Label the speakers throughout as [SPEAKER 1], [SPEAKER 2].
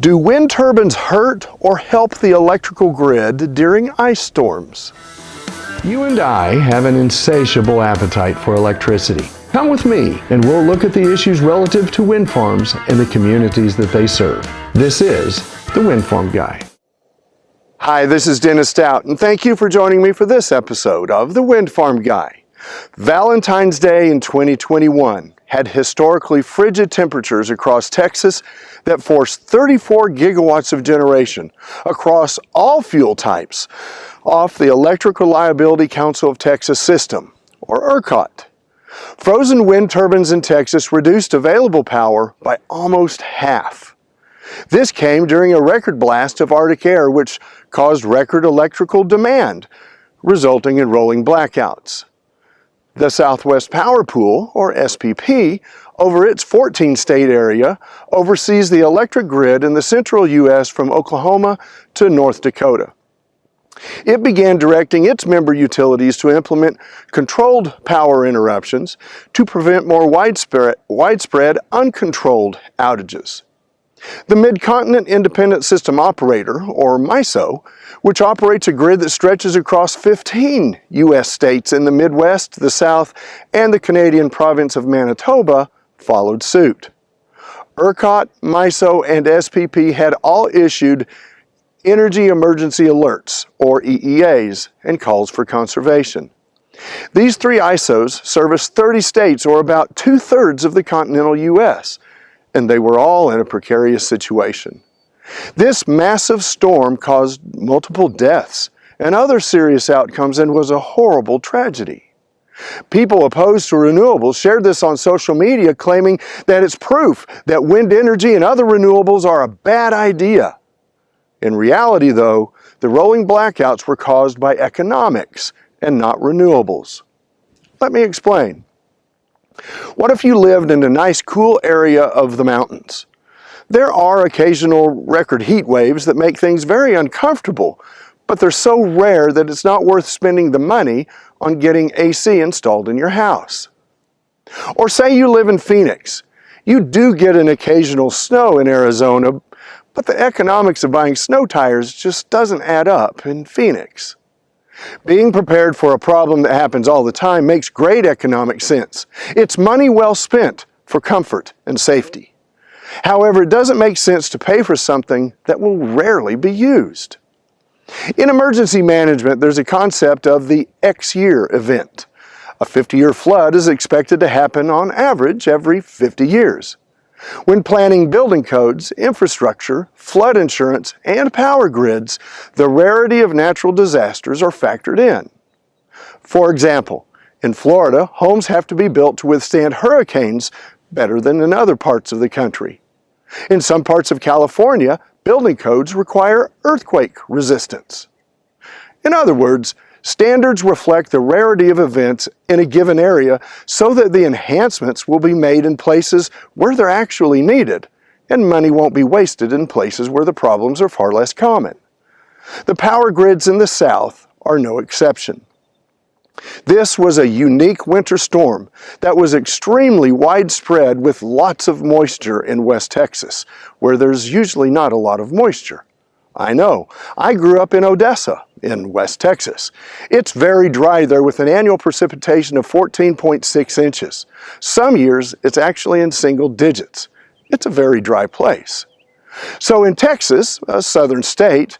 [SPEAKER 1] Do wind turbines hurt or help the electrical grid during ice storms? You and I have an insatiable appetite for electricity. Come with me and we'll look at the issues relative to wind farms and the communities that they serve. This is the Windfarm Guy. Hi, this is Dennis Stout, and thank you for joining me for this episode of the Windfarm Guy. Valentine's Day in 2021 had historically frigid temperatures across Texas that forced 34 gigawatts of generation across all fuel types off the Electric Reliability Council of Texas system, or ERCOT. Frozen wind turbines in Texas reduced available power by almost half. This came during a record blast of Arctic air, which caused record electrical demand, resulting in rolling blackouts. The Southwest Power Pool, or SPP, over its 14-state area, oversees the electric grid in the central U.S. from Oklahoma to North Dakota. It began directing its member utilities to implement controlled power interruptions to prevent more widespread uncontrolled outages. The Mid-Continent Independent System Operator, or MISO, which operates a grid that stretches across 15 U.S. states in the Midwest, the South, and the Canadian province of Manitoba, followed suit. ERCOT, MISO, and SPP had all issued Energy Emergency Alerts, or EEAs, and calls for conservation. These three ISOs service 30 states, or about two-thirds of the continental U.S., and they were all in a precarious situation. This massive storm caused multiple deaths and other serious outcomes and was a horrible tragedy. People opposed to renewables shared this on social media, claiming that it's proof that wind energy and other renewables are a bad idea. In reality, though, the rolling blackouts were caused by economics and not renewables. Let me explain. What if you lived in a nice cool area of the mountains? There are occasional record heat waves that make things very uncomfortable, but they're so rare that it's not worth spending the money on getting AC installed in your house. Or say you live in Phoenix. You do get an occasional snow in Arizona, but the economics of buying snow tires just doesn't add up in Phoenix. Being prepared for a problem that happens all the time makes great economic sense. It's money well spent for comfort and safety. However, it doesn't make sense to pay for something that will rarely be used. In emergency management, there's a concept of the X-year event. A 50-year flood is expected to happen on average every 50 years. When planning building codes, infrastructure, flood insurance, and power grids, the rarity of natural disasters are factored in. For example, in Florida, homes have to be built to withstand hurricanes better than in other parts of the country. In some parts of California, building codes require earthquake resistance. In other words, standards reflect the rarity of events in a given area so that the enhancements will be made in places where they're actually needed, and money won't be wasted in places where the problems are far less common. The power grids in the South are no exception. This was a unique winter storm that was extremely widespread with lots of moisture in West Texas, where there's usually not a lot of moisture. I know. I grew up in Odessa, in West Texas. It's very dry there with an annual precipitation of 14.6 inches. Some years, it's actually in single digits. It's a very dry place. So in Texas, a southern state,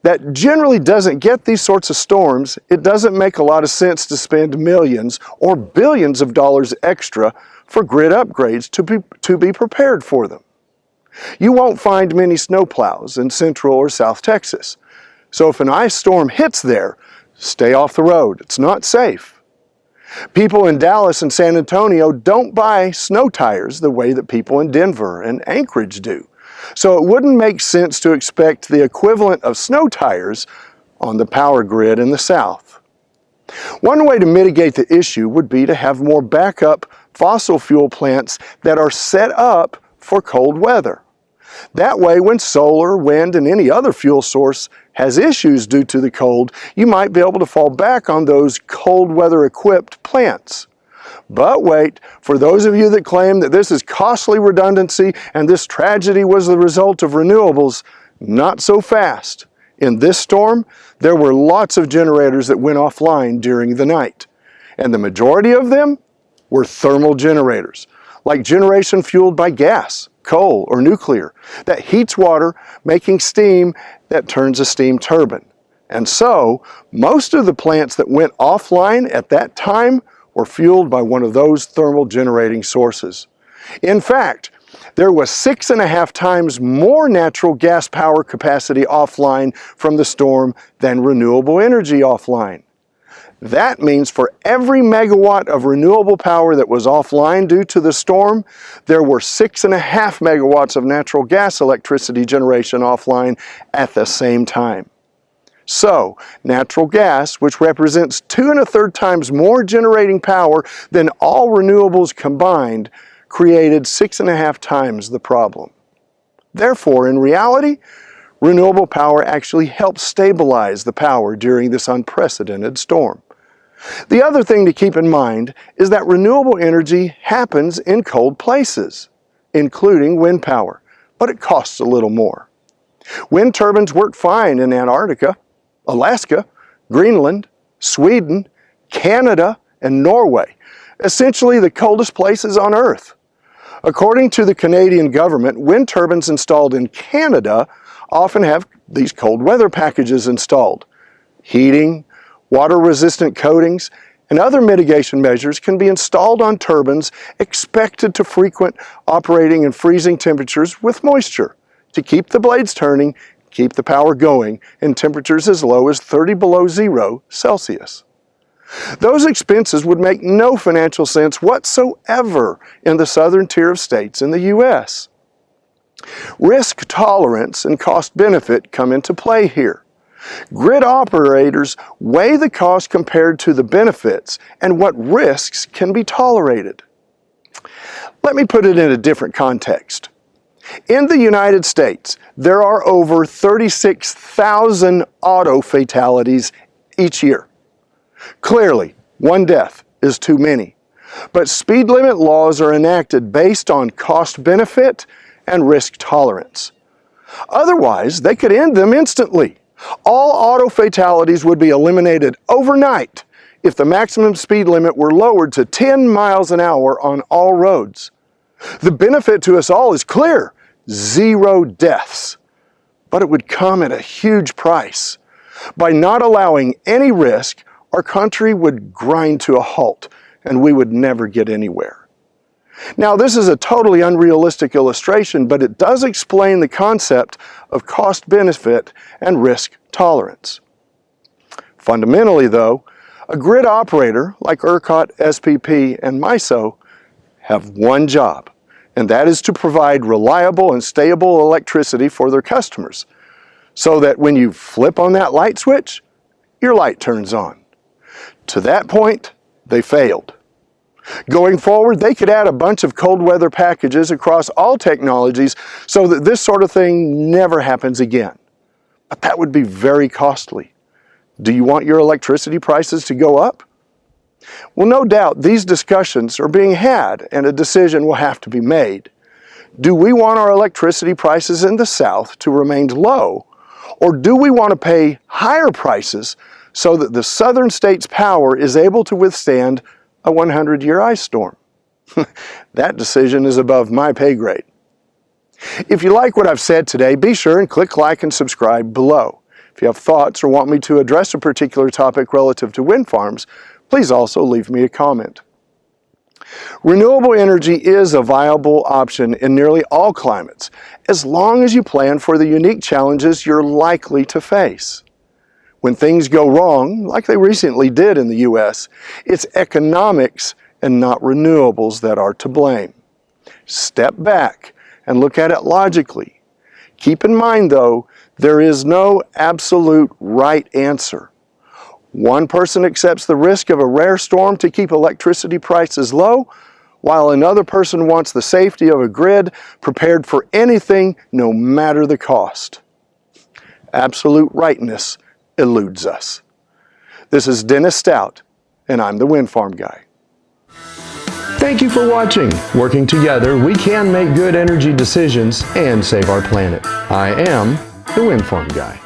[SPEAKER 1] that generally doesn't get these sorts of storms, it doesn't make a lot of sense to spend millions or billions of dollars extra for grid upgrades to be prepared for them. You won't find many snowplows in Central or South Texas. So if an ice storm hits there, stay off the road. It's not safe. People in Dallas and San Antonio don't buy snow tires the way that people in Denver and Anchorage do. So it wouldn't make sense to expect the equivalent of snow tires on the power grid in the South. One way to mitigate the issue would be to have more backup fossil fuel plants that are set up for cold weather. That way, when solar, wind, and any other fuel source has issues due to the cold, you might be able to fall back on those cold weather equipped plants. But wait, for those of you that claim that this is costly redundancy and this tragedy was the result of renewables, not so fast. In this storm, there were lots of generators that went offline during the night, and the majority of them were thermal generators, like generation fueled by gas, coal, or nuclear, that heats water, making steam that turns a steam turbine. And so, most of the plants that went offline at that time were fueled by one of those thermal generating sources. In fact, there was 6.5 times more natural gas power capacity offline from the storm than renewable energy offline. That means for every megawatt of renewable power that was offline due to the storm, there were 6.5 megawatts of natural gas electricity generation offline at the same time. So, natural gas, which represents 2 1/3 times more generating power than all renewables combined, created 6.5 times the problem. Therefore, in reality, renewable power actually helped stabilize the power during this unprecedented storm. The other thing to keep in mind is that renewable energy happens in cold places, including wind power, but it costs a little more. Wind turbines work fine in Antarctica, Alaska, Greenland, Sweden, Canada, and Norway, essentially the coldest places on Earth. According to the Canadian government, wind turbines installed in Canada often have these cold weather packages installed. Heating, water-resistant coatings, and other mitigation measures can be installed on turbines expected to frequent operating in freezing temperatures with moisture to keep the blades turning, keep the power going in temperatures as low as 30 below zero Celsius. Those expenses would make no financial sense whatsoever in the southern tier of states in the U.S. Risk tolerance and cost benefit come into play here. Grid operators weigh the cost compared to the benefits and what risks can be tolerated. Let me put it in a different context. In the United States, there are over 36,000 auto fatalities each year. Clearly, one death is too many, but speed limit laws are enacted based on cost-benefit and risk tolerance. Otherwise, they could end them instantly. All auto fatalities would be eliminated overnight if the maximum speed limit were lowered to 10 miles an hour on all roads. The benefit to us all is clear: 0 deaths. But it would come at a huge price. By not allowing any risk, our country would grind to a halt and we would never get anywhere. Now, this is a totally unrealistic illustration, but it does explain the concept of cost-benefit and risk tolerance. Fundamentally, though, a grid operator like ERCOT, SPP, and MISO have one job, and that is to provide reliable and stable electricity for their customers, so that when you flip on that light switch, your light turns on. To that point, they failed. Going forward, they could add a bunch of cold weather packages across all technologies so that this sort of thing never happens again. But that would be very costly. Do you want your electricity prices to go up? Well, no doubt these discussions are being had and a decision will have to be made. Do we want our electricity prices in the South to remain low, or do we want to pay higher prices so that the southern states' power is able to withstand a 100-year ice storm? That decision is above my pay grade. If you like what I've said today, be sure and click like and subscribe below. If you have thoughts or want me to address a particular topic relative to wind farms, please also leave me a comment. Renewable energy is a viable option in nearly all climates, as long as you plan for the unique challenges you're likely to face. When things go wrong, like they recently did in the U.S., it's economics and not renewables that are to blame. Step back and look at it logically. Keep in mind, though, there is no absolute right answer. One person accepts the risk of a rare storm to keep electricity prices low, while another person wants the safety of a grid prepared for anything, no matter the cost. Absolute rightness eludes us. This is Dennis Stout, and I'm the Wind Farm Guy. Thank you for watching. Working together, we can make good energy decisions and save our planet. I am the Windfarm Guy.